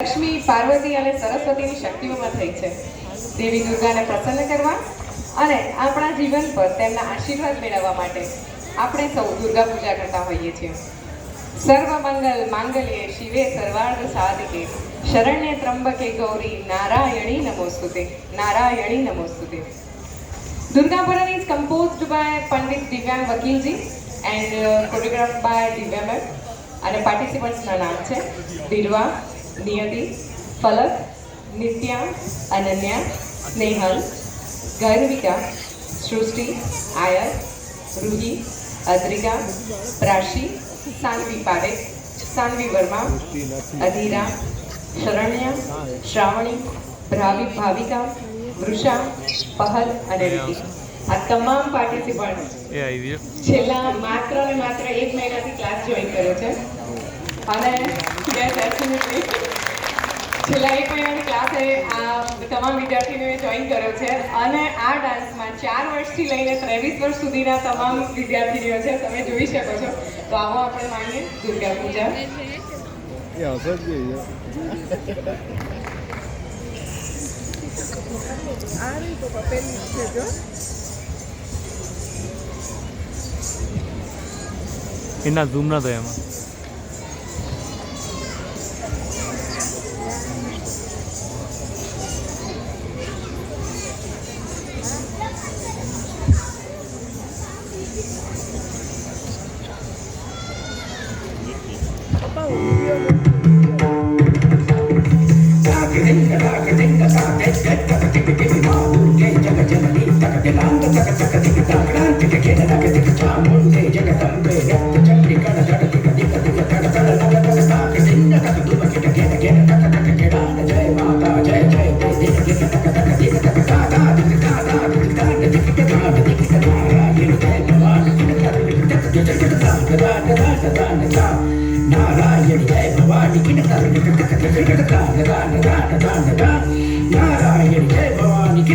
લક્ષ્મી, પાર્વતી અને સરસ્વતીની શક્તિઓમાં થઈ છે. દેવી દુર્ગાને પ્રસન્ન કરવા અને આપણા જીવન પર તેમના આશીર્વાદ મેળવવા માટે આપણે સૌ દુર્ગા પૂજા કરતા હોઈએ છીએ. સર્વમંગલ માંગલ્યે શિવે સર્વાર્થ સાધિકે શરણ્ય ત્રંબકે ગૌરી નારાયણી નમોસ્તુતે. નારાયણી નમોસ્તુતે. Durga Puran is composed by Pandit Divyang Vakilji and choreographed by Divya Ma'am. અને પાર્ટિસિપન્ટ્સના નામ છે દિલવા, નિયતિ, ફલક, નિત્યા, અનન્યા, સ્નેહલ, ગર્વિકા, સૃષ્ટિ, આયર, રૂહી, અદ્રિકા, પ્રાશી, સાનવી પારેખ, સાનવી વર્મા, અધીરા, શરણ્યા, શ્રાવણી, ભાવિકા, વૃષા, પહલ અને રીતિ. આ તમામ પાર્ટિસિપન્ટ્સ છેલ્લા માત્ર ને માત્ર 1 મહિનાથી ક્લાસ જોઈન કર્યો છે અને છેલ્લા 1 મહિનાની ક્લાસે આ તમામ વિદ્યાર્થીઓએ જોઈન કર્યો છે અને આ ડાન્સમાં 4 વર્ષથી લઈને 23 વર્ષ સુધીના તમામ વિદ્યાર્થીઓ છે. તમે જોઈ શકો છો. તો આવો આપણે માણીએ દુર્ગા પૂજા. એના ઝૂમ ના થાય એમાં. नारायण जय भवानी की नारायण जय भवानी की